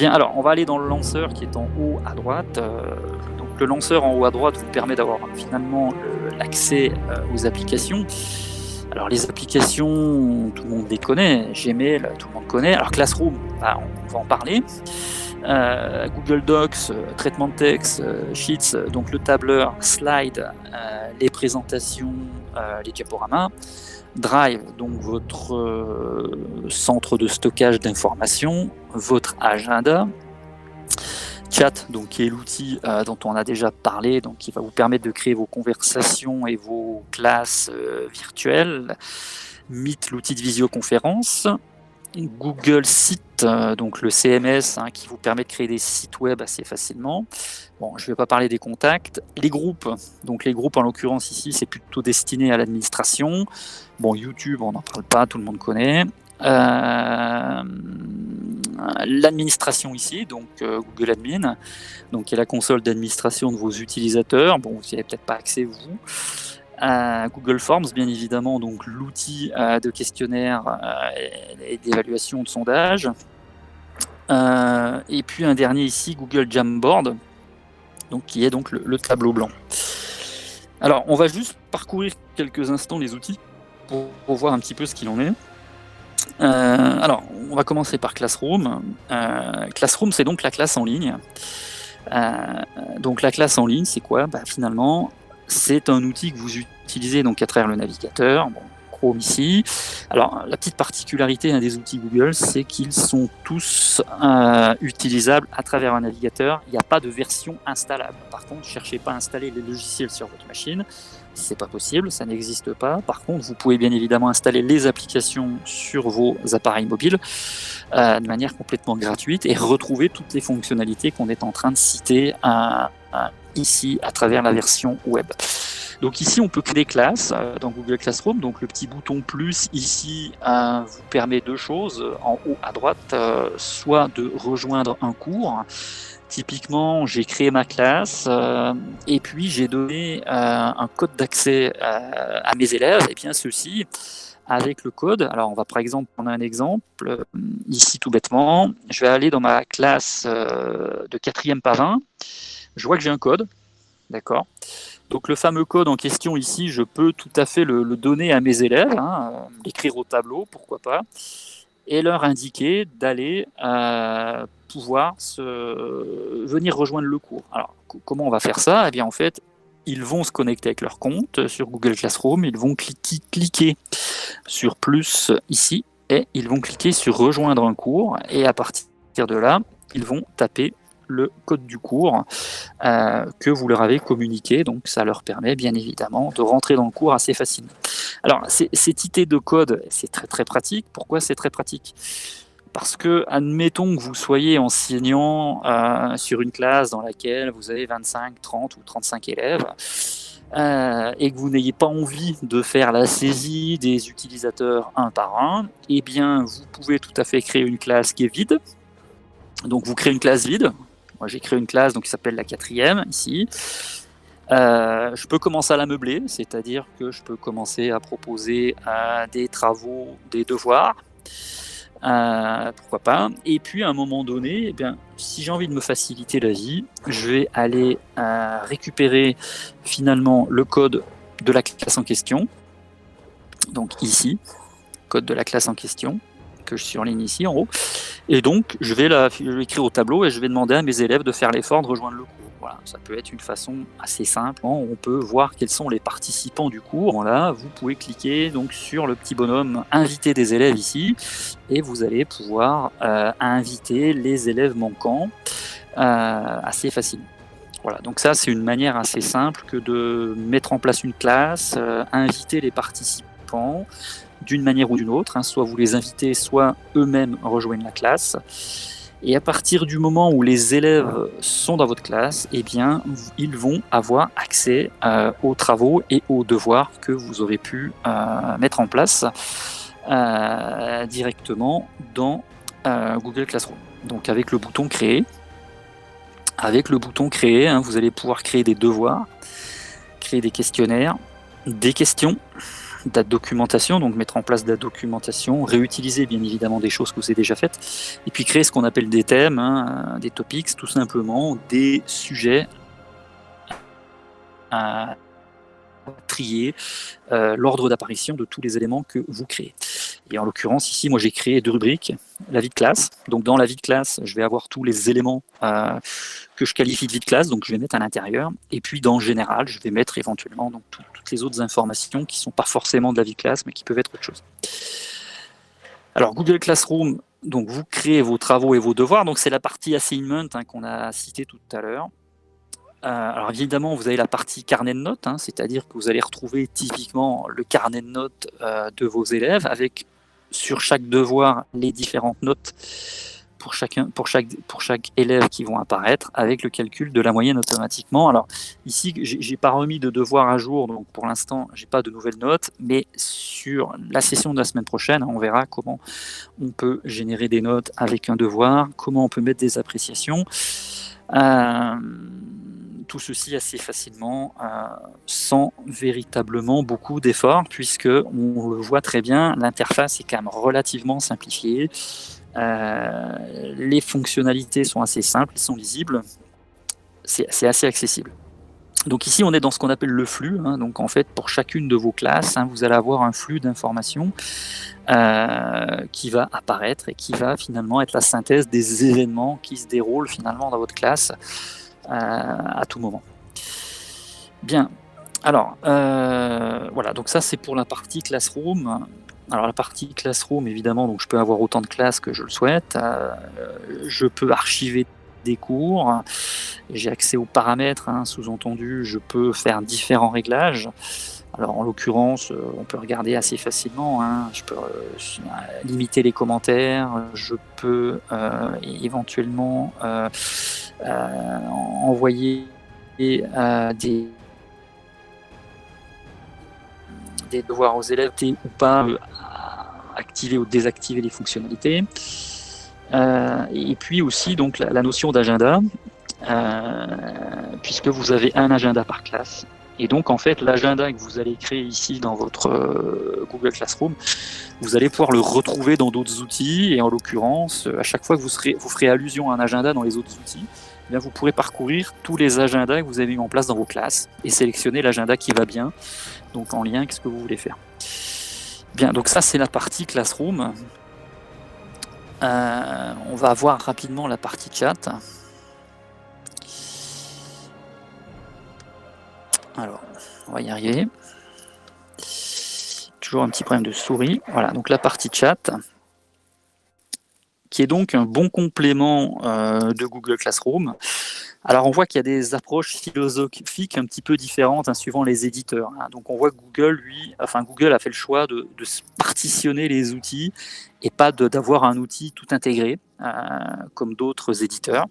Bien, alors on va aller dans le lanceur qui est en haut à droite. Donc le lanceur en haut à droite vous permet d'avoir finalement l'accès aux applications. Alors les applications, tout le monde les connaît, Gmail, tout le monde connaît. Alors Classroom, on va en parler. Google Docs, traitement de texte, Sheets, donc le tableur, Slide, les présentations, les diaporamas. Drive, donc votre centre de stockage d'informations, votre agenda. Chat, donc qui est l'outil dont on a déjà parlé, donc qui va vous permettre de créer vos conversations et vos classes virtuelles. Meet, l'outil de visioconférence. Google Site, donc le CMS qui vous permet de créer des sites web assez facilement. Bon, je ne vais pas parler des contacts. Les groupes, donc les groupes en l'occurrence ici, c'est plutôt destiné à l'administration. Bon, YouTube, on n'en parle pas, tout le monde connaît. L'administration ici, donc Google Admin, donc qui est la console d'administration de vos utilisateurs. Bon, vous n'y avez peut-être pas accès vous. Google Forms, bien évidemment, donc l'outil de questionnaire et d'évaluation de sondage. Et puis un dernier ici, Google Jamboard, donc qui est donc le tableau blanc. Alors, on va juste parcourir quelques instants les outils pour voir un petit peu ce qu'il en est. Alors, on va commencer par Classroom. Classroom, c'est donc la classe en ligne. Donc la classe en ligne, c'est quoi ? Finalement, c'est un outil que vous utilisez donc à travers le navigateur, bon, Chrome ici. Alors la petite particularité des outils Google, c'est qu'ils sont tous utilisables à travers un navigateur. Il n'y a pas de version installable. Par contre, ne cherchez pas à installer les logiciels sur votre machine. C'est pas possible, ça n'existe pas. Par contre, vous pouvez bien évidemment installer les applications sur vos appareils mobiles de manière complètement gratuite et retrouver toutes les fonctionnalités qu'on est en train de citer ici à travers la version web. Donc ici, on peut créer des classes dans Google Classroom. Donc le petit bouton plus ici vous permet deux choses. En haut à droite, soit de rejoindre un cours. Typiquement, j'ai créé ma classe et puis j'ai donné un code d'accès à mes élèves. Et bien ceux-ci, avec le code, alors on va par exemple prendre un exemple, ici tout bêtement, je vais aller dans ma classe de 4e par 20, je vois que j'ai un code, d'accord ? Donc le fameux code en question ici, je peux tout à fait le donner à mes élèves, l'écrire au tableau, pourquoi pas, et leur indiquer d'aller pouvoir venir rejoindre le cours. Alors comment on va faire ça ? Eh bien en fait, ils vont se connecter avec leur compte sur Google Classroom, ils vont cliquer sur plus ici, et ils vont cliquer sur rejoindre un cours, et à partir de là, ils vont taper le code du cours que vous leur avez communiqué, donc ça leur permet bien évidemment de rentrer dans le cours assez facilement. Alors cette idée de code, c'est très très pratique. Pourquoi c'est très pratique ? Parce que, admettons que vous soyez enseignant sur une classe dans laquelle vous avez 25, 30 ou 35 élèves et que vous n'ayez pas envie de faire la saisie des utilisateurs un par un, eh bien vous pouvez tout à fait créer une classe qui est vide. Donc vous créez une classe vide. Moi j'ai créé une classe donc, qui s'appelle la 4e ici. Je peux commencer à la meubler, c'est-à-dire que je peux commencer à proposer des travaux, des devoirs. Pourquoi pas. Et puis à un moment donné, eh bien, si j'ai envie de me faciliter la vie, je vais aller récupérer finalement le code de la classe en question. Donc ici, code de la classe en question, que je surligne ici en haut. Et donc je vais l'écrire au tableau et je vais demander à mes élèves de faire l'effort de rejoindre le cours. Voilà, ça peut être une façon assez simple. On peut voir quels sont les participants du cours. Là, vous pouvez cliquer donc sur le petit bonhomme inviter des élèves ici et vous allez pouvoir inviter les élèves manquants assez facilement. Voilà, donc ça c'est une manière assez simple que de mettre en place une classe, inviter les participants d'une manière ou d'une autre, soit vous les invitez, soit eux-mêmes rejoignent la classe. Et à partir du moment où les élèves sont dans votre classe, eh bien, ils vont avoir accès aux travaux et aux devoirs que vous aurez pu mettre en place directement dans Google Classroom. Donc avec le bouton créer, vous allez pouvoir créer des devoirs, créer des questionnaires, des questions, de la documentation, donc mettre en place de la documentation, réutiliser bien évidemment des choses que vous avez déjà faites, et puis créer ce qu'on appelle des thèmes, des topics, tout simplement, des sujets à trier l'ordre d'apparition de tous les éléments que vous créez. Et en l'occurrence, ici, moi j'ai créé 2 rubriques. La vie de classe. Donc dans la vie de classe, je vais avoir tous les éléments que je qualifie de vie de classe, donc je vais mettre à l'intérieur. Et puis dans général, je vais mettre éventuellement donc, toutes les autres informations qui ne sont pas forcément de la vie de classe, mais qui peuvent être autre chose. Alors Google Classroom, donc vous créez vos travaux et vos devoirs. Donc c'est la partie assignment qu'on a citée tout à l'heure. Alors évidemment, vous avez la partie carnet de notes, c'est-à-dire que vous allez retrouver typiquement le carnet de notes de vos élèves avec sur chaque devoir les différentes notes pour chaque élève qui vont apparaître avec le calcul de la moyenne automatiquement. Alors ici, j'ai pas remis de devoir à jour, donc pour l'instant, j'ai pas de nouvelles notes, mais sur la session de la semaine prochaine, on verra comment on peut générer des notes avec un devoir, comment on peut mettre des appréciations. Tout ceci assez facilement, sans véritablement beaucoup d'efforts, puisque on le voit très bien, l'interface est quand même relativement simplifiée. Les fonctionnalités sont assez simples, sont lisibles, c'est assez accessible. Donc ici, on est dans ce qu'on appelle le flux. Donc en fait, pour chacune de vos classes, vous allez avoir un flux d'informations qui va apparaître et qui va finalement être la synthèse des événements qui se déroulent finalement dans votre classe à tout moment. Bien. Alors, voilà. Donc ça, c'est pour la partie Classroom. Alors la partie Classroom, évidemment, donc je peux avoir autant de classes que je le souhaite. Je peux archiver des cours. J'ai accès aux paramètres, sous-entendu, je peux faire différents réglages. Alors en l'occurrence, on peut regarder assez facilement. Je peux limiter les commentaires. Je peux éventuellement envoyer des devoirs aux élèves ou pas, activer ou désactiver les fonctionnalités. Et puis aussi donc la notion d'agenda, puisque vous avez un agenda par classe. Et donc en fait l'agenda que vous allez créer ici dans votre Google Classroom, vous allez pouvoir le retrouver dans d'autres outils, et en l'occurrence à chaque fois que vous ferez allusion à un agenda dans les autres outils, eh bien, vous pourrez parcourir tous les agendas que vous avez mis en place dans vos classes et sélectionner l'agenda qui va bien, donc en lien avec ce que vous voulez faire. Bien, donc ça c'est la partie Classroom. On va voir rapidement la partie chat. Alors, on va y arriver. Toujours un petit problème de souris. Voilà, donc la partie chat, qui est donc un bon complément de Google Classroom. Alors, on voit qu'il y a des approches philosophiques un petit peu différentes suivant les éditeurs. Donc, on voit que Google a fait le choix de partitionner les outils et pas d'avoir un outil tout intégré, comme d'autres éditeurs.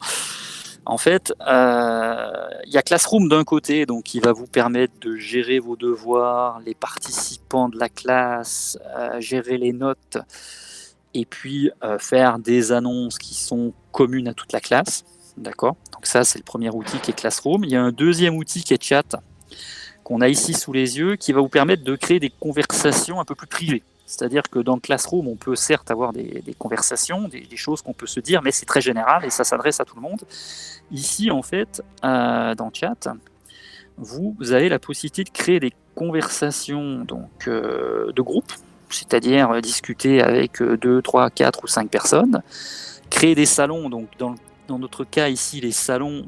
En fait, il y a Classroom d'un côté, donc qui va vous permettre de gérer vos devoirs, les participants de la classe, gérer les notes, et puis faire des annonces qui sont communes à toute la classe. D'accord ? Donc ça, c'est le premier outil qui est Classroom. Il y a un deuxième outil qui est Chat, qu'on a ici sous les yeux, qui va vous permettre de créer des conversations un peu plus privées. C'est-à-dire que dans le Classroom, on peut certes avoir des conversations, des choses qu'on peut se dire, mais c'est très général et ça s'adresse à tout le monde. Ici, en fait, dans Chat, vous avez la possibilité de créer des conversations donc, de groupe, c'est-à-dire discuter avec 2, 3, 4 ou 5 personnes, créer des salons. Donc dans notre cas ici, les salons,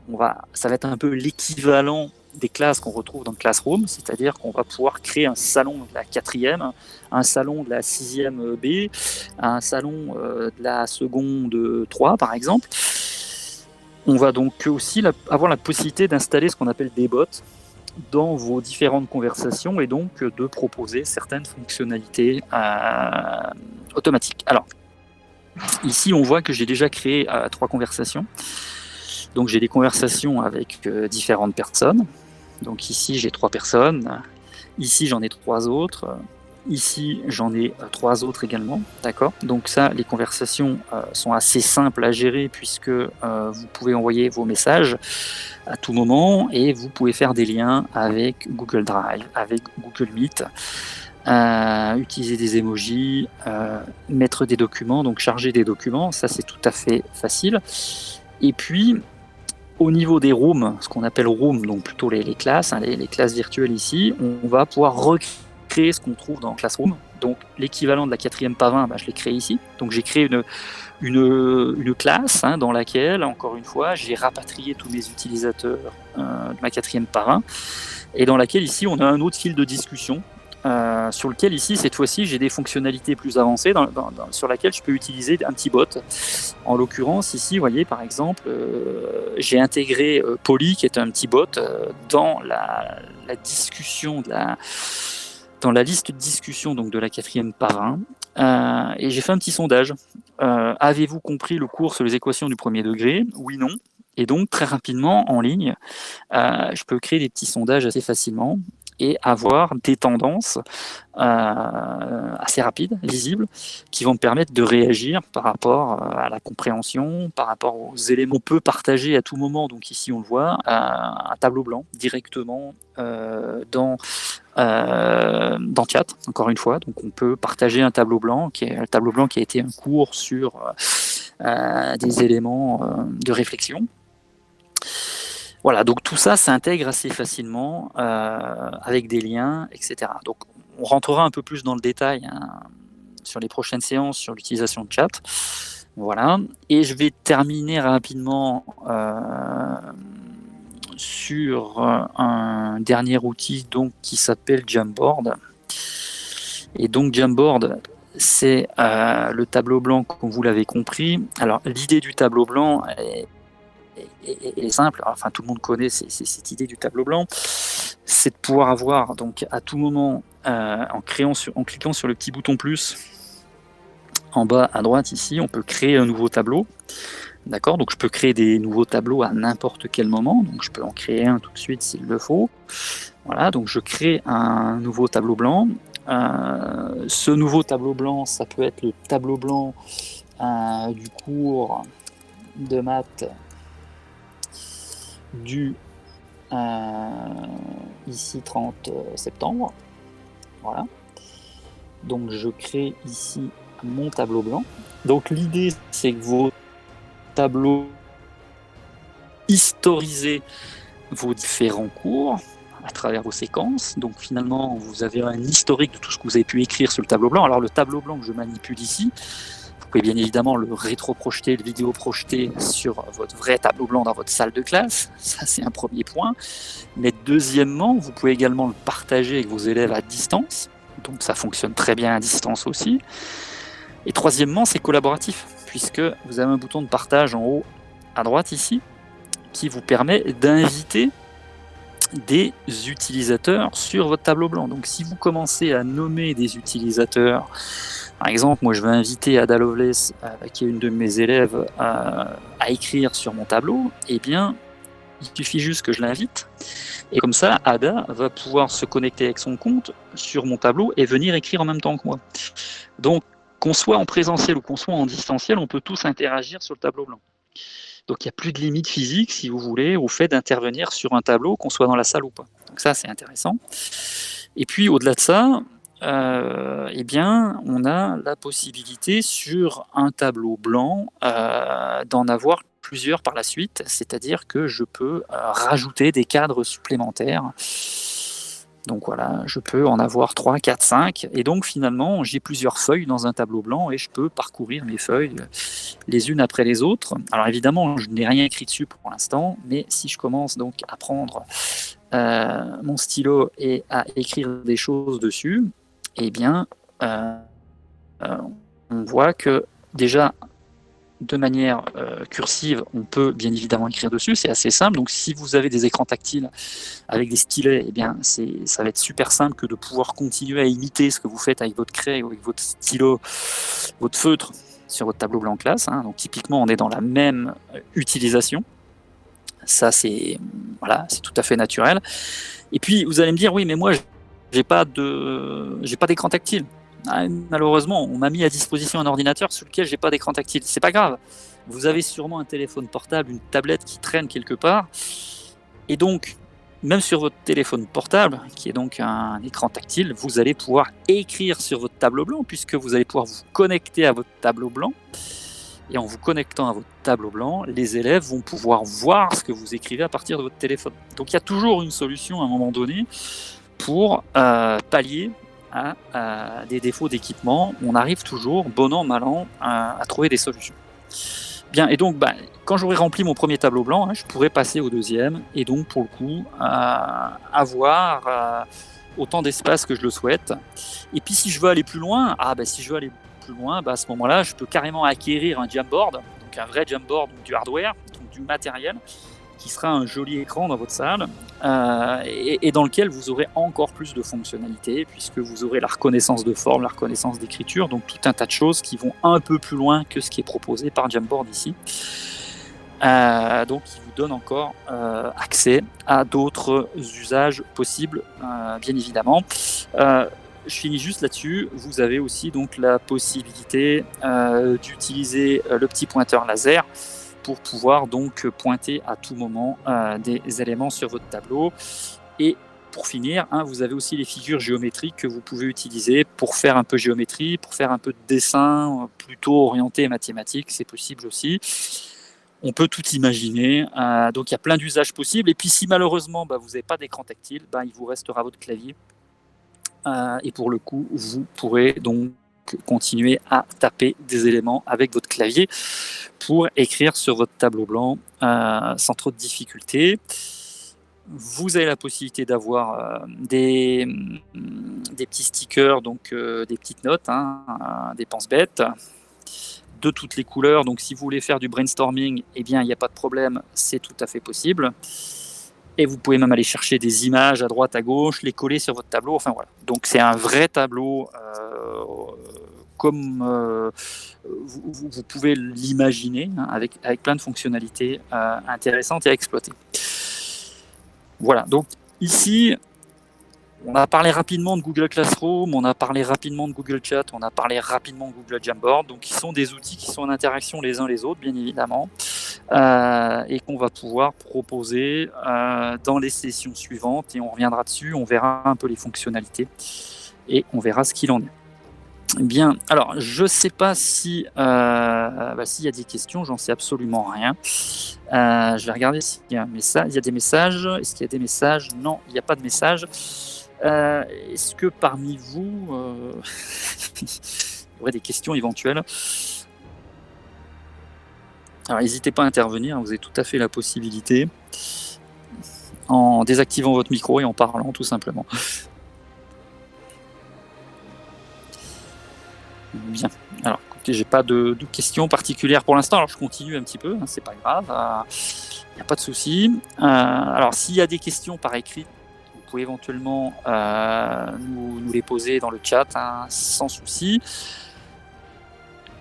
ça va être un peu l'équivalent des classes qu'on retrouve dans le Classroom, c'est-à-dire qu'on va pouvoir créer un salon de la 4e, un salon de la 6e B, un salon de la seconde 3 par exemple. On va donc aussi avoir la possibilité d'installer ce qu'on appelle des bots dans vos différentes conversations et donc de proposer certaines fonctionnalités automatiques. Alors, ici, on voit que j'ai déjà créé 3 conversations. Donc, j'ai des conversations avec différentes personnes. Donc, ici, j'ai 3 personnes. Ici, j'en ai 3 autres. Ici, j'en ai 3 autres également. D'accord ? Donc, ça, les conversations sont assez simples à gérer puisque vous pouvez envoyer vos messages à tout moment et vous pouvez faire des liens avec Google Drive, avec Google Meet. utiliser des emojis, mettre des documents, donc charger des documents, ça c'est tout à fait facile. Et puis, au niveau des rooms, ce qu'on appelle rooms, donc plutôt les classes, les classes virtuelles ici, on va pouvoir recréer ce qu'on trouve dans Classroom. Donc l'équivalent de la 4e Pavin, je l'ai créé ici. Donc j'ai créé une classe dans laquelle, encore une fois, j'ai rapatrié tous mes utilisateurs de ma 4e Pavin, et dans laquelle ici on a un autre fil de discussion. Sur lequel ici, cette fois-ci, j'ai des fonctionnalités plus avancées sur laquelle je peux utiliser un petit bot. En l'occurrence, ici, vous voyez, par exemple, j'ai intégré Polly, qui est un petit bot, dans la discussion, dans la liste de discussion donc, de la 4e Pavin. Et j'ai fait un petit sondage. Avez-vous compris le cours sur les équations du premier degré ? Oui, non. Et donc, très rapidement, en ligne, je peux créer des petits sondages assez facilement et avoir des tendances assez rapides, lisibles, qui vont me permettre de réagir par rapport à la compréhension, par rapport aux éléments. On peut partager à tout moment, donc ici on le voit, un tableau blanc directement dans chat, encore une fois. Donc on peut partager un tableau blanc, qui est un tableau blanc qui a été un cours sur des éléments de réflexion. Voilà, donc tout ça s'intègre assez facilement avec des liens, etc. Donc on rentrera un peu plus dans le détail sur les prochaines séances sur l'utilisation de chat. Voilà, et je vais terminer rapidement sur un dernier outil donc, qui s'appelle Jamboard. Et donc Jamboard, c'est le tableau blanc, comme vous l'avez compris. Alors l'idée du tableau blanc est simple, enfin tout le monde connaît cette idée du tableau blanc, c'est de pouvoir avoir donc à tout moment, en cliquant sur le petit bouton plus en bas à droite ici, on peut créer un nouveau tableau. D'accord, donc je peux créer des nouveaux tableaux à n'importe quel moment, donc je peux en créer un tout de suite s'il le faut. Voilà, donc je crée un nouveau tableau blanc. Ce nouveau tableau blanc, ça peut être le tableau blanc du cours de maths du ici 30 septembre. Voilà. Donc je crée ici mon tableau blanc. Donc l'idée, c'est que vos tableaux historisez vos différents cours à travers vos séquences. Donc finalement, vous avez un historique de tout ce que vous avez pu écrire sur le tableau blanc. Alors le tableau blanc que je manipule ici, vous pouvez bien évidemment le rétro-projeter, le vidéo-projeter sur votre vrai tableau blanc dans votre salle de classe. Ça, c'est un premier point. Mais deuxièmement, vous pouvez également le partager avec vos élèves à distance. Donc ça fonctionne très bien à distance aussi. Et troisièmement, c'est collaboratif, puisque vous avez un bouton de partage en haut à droite ici, qui vous permet d'inviter des utilisateurs sur votre tableau blanc. Donc si vous commencez à nommer des utilisateurs, par exemple, moi je vais inviter Ada Lovelace, qui est une de mes élèves, à écrire sur mon tableau, eh bien, il suffit juste que je l'invite, et comme ça, Ada va pouvoir se connecter avec son compte sur mon tableau et venir écrire en même temps que moi. Donc, qu'on soit en présentiel ou qu'on soit en distanciel, on peut tous interagir sur le tableau blanc. Donc il n'y a plus de limite physique, si vous voulez, au fait d'intervenir sur un tableau, qu'on soit dans la salle ou pas. Donc ça, c'est intéressant. Et puis au-delà de ça, eh bien, on a la possibilité sur un tableau blanc d'en avoir plusieurs par la suite, c'est-à-dire que je peux rajouter des cadres supplémentaires. Donc voilà, je peux en avoir 3, 4, 5, et donc finalement j'ai plusieurs feuilles dans un tableau blanc et je peux parcourir mes feuilles les unes après les autres. Alors évidemment, je n'ai rien écrit dessus pour l'instant, mais si je commence donc à prendre mon stylo et à écrire des choses dessus, eh bien on voit que déjà de manière cursive, on peut bien évidemment écrire dessus, c'est assez simple. Donc si vous avez des écrans tactiles avec des stylets, eh bien ça va être super simple que de pouvoir continuer à imiter ce que vous faites avec votre craie ou avec votre stylo, votre feutre sur votre tableau blanc classe. Donc typiquement, on est dans la même utilisation. Ça, c'est tout à fait naturel. Et puis vous allez me dire, oui, mais moi, j'ai pas d'écran tactile. Malheureusement, on m'a mis à disposition un ordinateur sur lequel j'ai pas d'écran tactile. C'est pas grave. Vous avez sûrement un téléphone portable, une tablette qui traîne quelque part. Et donc, même sur votre téléphone portable, qui est donc un écran tactile, vous allez pouvoir écrire sur votre tableau blanc, puisque vous allez pouvoir vous connecter à votre tableau blanc. Et en vous connectant à votre tableau blanc, les élèves vont pouvoir voir ce que vous écrivez à partir de votre téléphone. Donc il y a toujours une solution à un moment donné pour pallier à des défauts d'équipement. On arrive toujours, bon an, mal an, à trouver des solutions. Bien, et donc, quand j'aurai rempli mon premier tableau blanc, je pourrai passer au deuxième, et donc, pour le coup, avoir autant d'espace que je le souhaite. Et puis, si je veux aller plus loin, à ce moment-là, je peux carrément acquérir un Jamboard, donc un vrai Jamboard, donc du hardware, donc du matériel, qui sera un joli écran dans votre salle, et dans lequel vous aurez encore plus de fonctionnalités, puisque vous aurez la reconnaissance de forme, la reconnaissance d'écriture, donc tout un tas de choses qui vont un peu plus loin que ce qui est proposé par Jamboard ici. Donc, qui vous donne encore accès à d'autres usages possibles, bien évidemment. Je finis juste là-dessus. Vous avez aussi donc la possibilité d'utiliser le petit pointeur laser pour pouvoir donc pointer à tout moment des éléments sur votre tableau. Et pour finir, vous avez aussi les figures géométriques que vous pouvez utiliser pour faire un peu géométrie, pour faire un peu de dessin plutôt orienté mathématiques, c'est possible aussi. On peut tout imaginer, donc il y a plein d'usages possibles. Et puis si malheureusement vous n'avez pas d'écran tactile, il vous restera votre clavier. Et pour le coup, vous pourrez donc continuer à taper des éléments avec votre clavier pour écrire sur votre tableau blanc sans trop de difficultés. Vous avez la possibilité d'avoir des petits stickers, donc des petites notes, des pense-bêtes, de toutes les couleurs. Donc si vous voulez faire du brainstorming, il n'y a pas de problème, c'est tout à fait possible. Et vous pouvez même aller chercher des images à droite, à gauche, les coller sur votre tableau. Enfin voilà. Donc c'est un vrai tableau comme vous pouvez l'imaginer, avec plein de fonctionnalités intéressantes et à exploiter. Voilà. Donc ici, on a parlé rapidement de Google Classroom, on a parlé rapidement de Google Chat, on a parlé rapidement de Google Jamboard. Donc, qui sont des outils qui sont en interaction les uns les autres, bien évidemment, et qu'on va pouvoir proposer dans les sessions suivantes. Et on reviendra dessus, on verra un peu les fonctionnalités et on verra ce qu'il en est. Bien, alors je ne sais pas si s'il y a des questions, j'en sais absolument rien. Je vais regarder s'il y a un message. Il y a des messages. Est-ce qu'il y a des messages? Non, il n'y a pas de messages. Est-ce que parmi vous, il y aurait des questions éventuelles? Alors n'hésitez pas à intervenir, vous avez tout à fait la possibilité en désactivant votre micro et en parlant tout simplement. Bien. Alors, écoutez, j'ai pas de questions particulières pour l'instant. Alors, je continue un petit peu, c'est pas grave. Il n'y a pas de souci. Alors, s'il y a des questions par écrit, vous pouvez éventuellement nous les poser dans le chat, sans souci.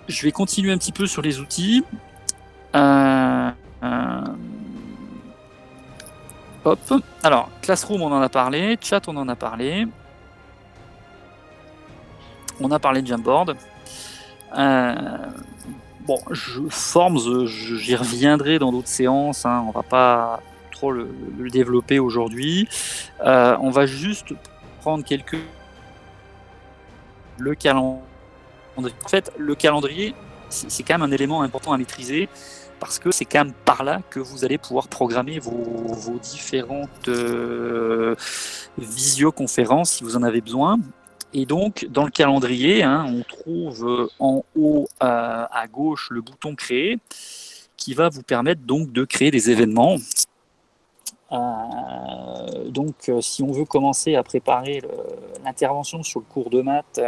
Je vais continuer un petit peu sur les outils. Hop. Alors, Classroom, on en a parlé. Chat, on en a parlé. On a parlé de Jamboard. Forms, j'y reviendrai dans d'autres séances. On va pas trop le développer aujourd'hui. On va juste prendre le calendrier. En fait, le calendrier, c'est quand même un élément important à maîtriser, parce que c'est quand même par là que vous allez pouvoir programmer vos différentes visioconférences si vous en avez besoin. Et donc, dans le calendrier, on trouve en haut à gauche le bouton Créer, qui va vous permettre donc de créer des événements. Donc, si on veut commencer à préparer l'intervention sur le cours de maths,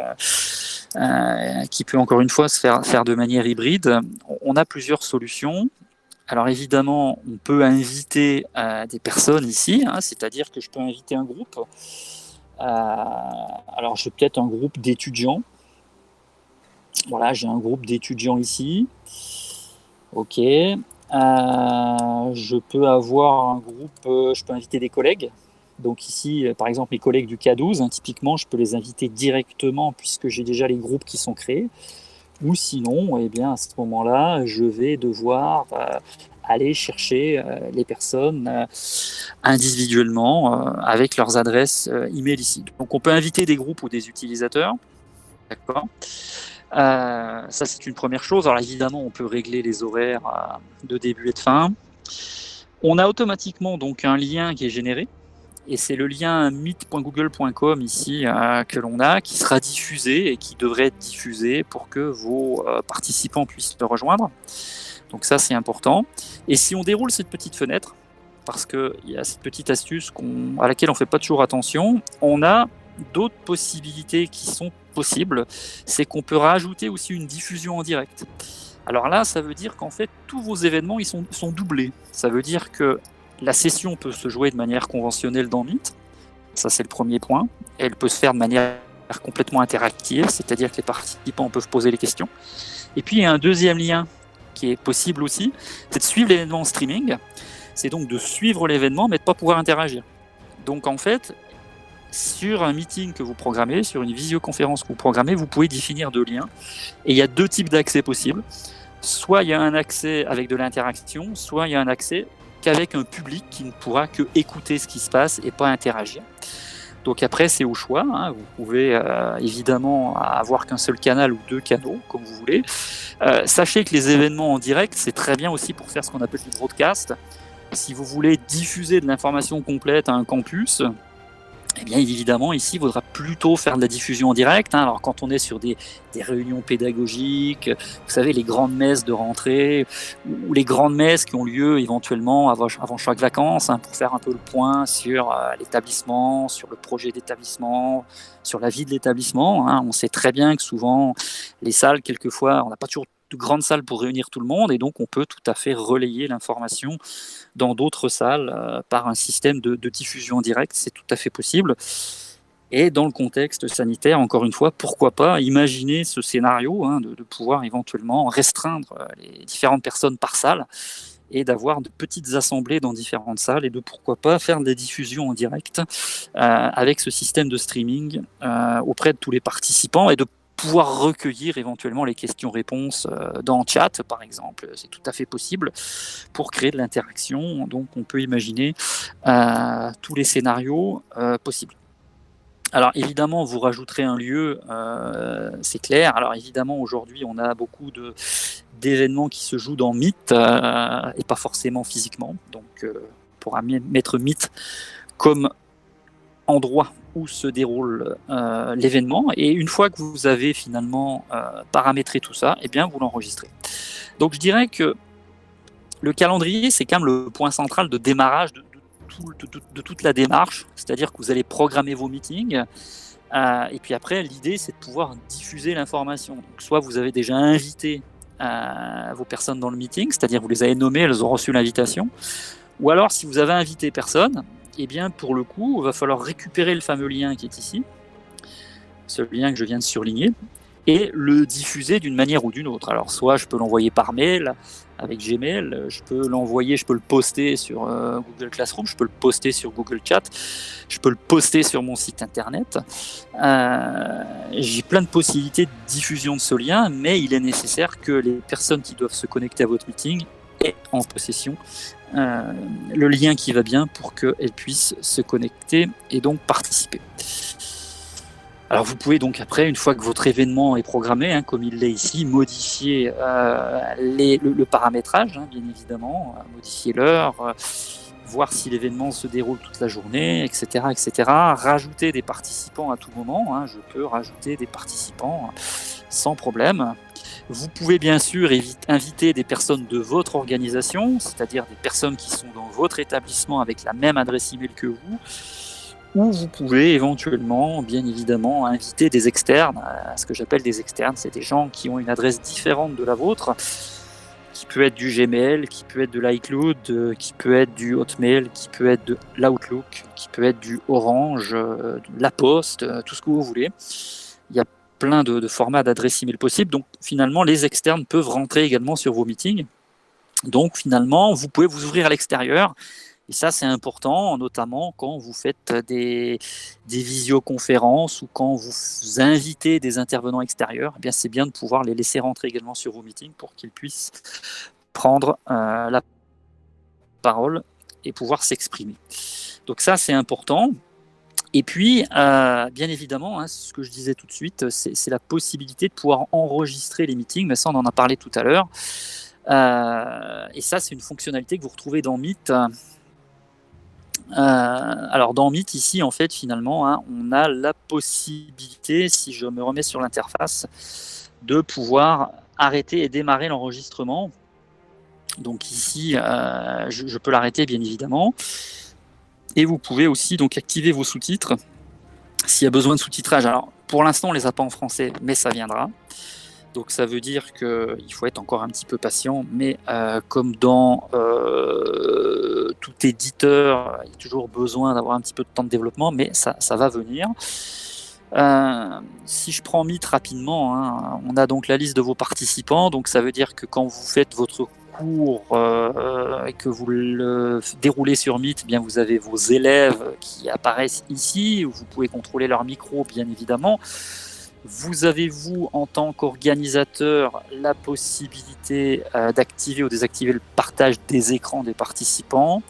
qui peut encore une fois se faire de manière hybride, on a plusieurs solutions. Alors évidemment, on peut inviter des personnes ici, c'est-à-dire que je peux inviter un groupe. Alors j'ai peut-être un groupe d'étudiants. Voilà, j'ai un groupe d'étudiants ici. Ok. Je peux avoir un groupe, je peux inviter des collègues. Donc ici, par exemple, mes collègues du K12, typiquement, je peux les inviter directement puisque j'ai déjà les groupes qui sont créés. Ou sinon, à ce moment-là, je vais devoir aller chercher les personnes individuellement avec leurs adresses email ici. Donc on peut inviter des groupes ou des utilisateurs. D'accord. Ça, c'est une première chose. Alors évidemment, on peut régler les horaires de début et de fin. On a automatiquement donc un lien qui est généré. Et c'est le lien meet.google.com ici que l'on a, qui sera diffusé et qui devrait être diffusé pour que vos participants puissent le rejoindre. Donc ça, c'est important. Et si on déroule cette petite fenêtre, parce qu'il y a cette petite astuce à laquelle on ne fait pas toujours attention, on a d'autres possibilités qui sont possibles. C'est qu'on peut rajouter aussi une diffusion en direct. Alors là, ça veut dire qu'en fait, tous vos événements ils sont doublés. Ça veut dire que la session peut se jouer de manière conventionnelle dans Meet, ça c'est le premier point. Elle peut se faire de manière complètement interactive, c'est-à-dire que les participants peuvent poser les questions. Et puis il y a un deuxième lien qui est possible aussi, c'est de suivre l'événement en streaming. C'est donc de suivre l'événement mais de ne pas pouvoir interagir. Donc en fait, sur un meeting que vous programmez, sur une visioconférence que vous programmez, vous pouvez définir deux liens. Et il y a deux types d'accès possibles. Soit il y a un accès avec de l'interaction, soit il y a un accès qu'avec un public qui ne pourra que écouter ce qui se passe et pas interagir. Donc après, c'est au choix. Vous pouvez évidemment avoir qu'un seul canal ou deux canaux, comme vous voulez. Sachez que les événements en direct, c'est très bien aussi pour faire ce qu'on appelle du broadcast. Si vous voulez diffuser de l'information complète à un campus, eh bien évidemment, ici, il faudra plutôt faire de la diffusion en direct. Alors quand on est sur des réunions pédagogiques, vous savez, les grandes messes de rentrée, ou les grandes messes qui ont lieu éventuellement avant chaque vacances, pour faire un peu le point sur l'établissement, sur le projet d'établissement, sur la vie de l'établissement. On sait très bien que souvent, les salles, quelquefois, on n'a pas toujours de grandes salles pour réunir tout le monde, et donc on peut tout à fait relayer l'information dans d'autres salles par un système de diffusion en direct, c'est tout à fait possible. Et dans le contexte sanitaire, encore une fois, pourquoi pas imaginer ce scénario de pouvoir éventuellement restreindre les différentes personnes par salle et d'avoir de petites assemblées dans différentes salles et de pourquoi pas faire des diffusions en direct avec ce système de streaming auprès de tous les participants et de pouvoir recueillir éventuellement les questions-réponses dans chat, par exemple. C'est tout à fait possible pour créer de l'interaction. Donc, on peut imaginer tous les scénarios possibles. Alors, évidemment, vous rajouterez un lieu, c'est clair. Alors, évidemment, aujourd'hui, on a beaucoup d'événements qui se jouent dans Meet et pas forcément physiquement. Donc, on pourra mettre Meet comme endroit où se déroule l'événement, et une fois que vous avez finalement paramétré tout ça, eh bien vous l'enregistrez. Donc je dirais que le calendrier, c'est quand même le point central de démarrage de toute la démarche, c'est-à-dire que vous allez programmer vos meetings, et puis après l'idée c'est de pouvoir diffuser l'information. Donc soit vous avez déjà invité vos personnes dans le meeting, c'est-à-dire vous les avez nommées, elles ont reçu l'invitation, ou alors si vous avez invité personne, eh bien, pour le coup, il va falloir récupérer le fameux lien qui est ici, ce lien que je viens de surligner, et le diffuser d'une manière ou d'une autre. Alors, soit je peux l'envoyer par mail avec Gmail, je peux le poster sur Google Classroom, je peux le poster sur Google Chat, je peux le poster sur mon site internet. J'ai plein de possibilités de diffusion de ce lien, mais il est nécessaire que les personnes qui doivent se connecter à votre meeting aient en possession le lien qui va bien pour qu'elles puissent se connecter et donc participer. Alors vous pouvez donc après, une fois que votre événement est programmé, comme il l'est ici, modifier le paramétrage, bien évidemment, modifier l'heure, voir si l'événement se déroule toute la journée, etc., etc. Rajouter des participants à tout moment, je peux rajouter des participants sans problème. Vous pouvez bien sûr inviter des personnes de votre organisation, c'est-à-dire des personnes qui sont dans votre établissement avec la même adresse email que vous, ou vous pouvez éventuellement, bien évidemment, inviter des externes. Ce que j'appelle des externes, c'est des gens qui ont une adresse différente de la vôtre, qui peut être du Gmail, qui peut être de l'iCloud, qui peut être du Hotmail, qui peut être de l'Outlook, qui peut être du Orange, de la Poste, tout ce que vous voulez. Il y a plein de formats d'adresse email possibles. Donc finalement, les externes peuvent rentrer également sur vos meetings. Donc finalement, vous pouvez vous ouvrir à l'extérieur. Et ça, c'est important, notamment quand vous faites des visioconférences ou quand vous invitez des intervenants extérieurs. Eh bien, c'est bien de pouvoir les laisser rentrer également sur vos meetings pour qu'ils puissent prendre la parole et pouvoir s'exprimer. Donc ça, c'est important. Et puis, bien évidemment, ce que je disais tout de suite, c'est la possibilité de pouvoir enregistrer les meetings, mais ça, on en a parlé tout à l'heure. Et ça, c'est une fonctionnalité que vous retrouvez dans Meet. Alors, dans Meet, ici, en fait, finalement, on a la possibilité, si je me remets sur l'interface, de pouvoir arrêter et démarrer l'enregistrement. Donc ici, je peux l'arrêter, bien évidemment. Et vous pouvez aussi donc activer vos sous-titres s'il y a besoin de sous-titrage. Alors, pour l'instant, on ne les a pas en français, mais ça viendra. Donc, ça veut dire qu'il faut être encore un petit peu patient, mais comme dans tout éditeur, il y a toujours besoin d'avoir un petit peu de temps de développement, mais ça va venir. Si je prends Meet rapidement, on a donc la liste de vos participants, donc ça veut dire que quand vous faites votre cours et que vous le déroulez sur Meet, eh bien vous avez vos élèves qui apparaissent ici, vous pouvez contrôler leur micro bien évidemment. Vous avez, vous, en tant qu'organisateur, la possibilité d'activer ou désactiver le partage des écrans des participants.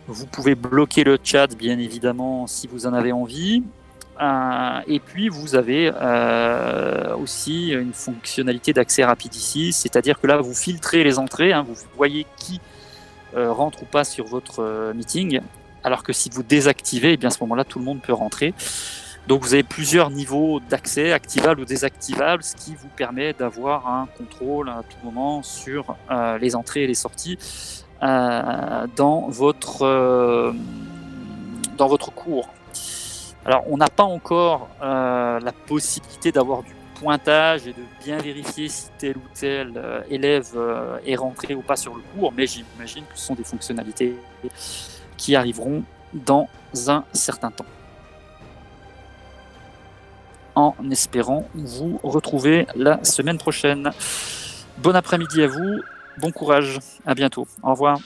Vous pouvez bloquer le chat, bien évidemment, si vous en avez envie. Et puis, vous avez aussi une fonctionnalité d'accès rapide ici, c'est-à-dire que là, vous filtrez les entrées, vous voyez qui rentre ou pas sur votre meeting, alors que si vous désactivez, eh bien, à ce moment-là, tout le monde peut rentrer. Donc vous avez plusieurs niveaux d'accès, activables ou désactivables, ce qui vous permet d'avoir un contrôle à tout moment sur les entrées et les sorties dans votre cours. Alors on n'a pas encore la possibilité d'avoir du pointage et de bien vérifier si tel ou tel élève est rentré ou pas sur le cours, mais j'imagine que ce sont des fonctionnalités qui arriveront dans un certain temps. En espérant vous retrouver la semaine prochaine. Bon après-midi à vous, bon courage, à bientôt, au revoir.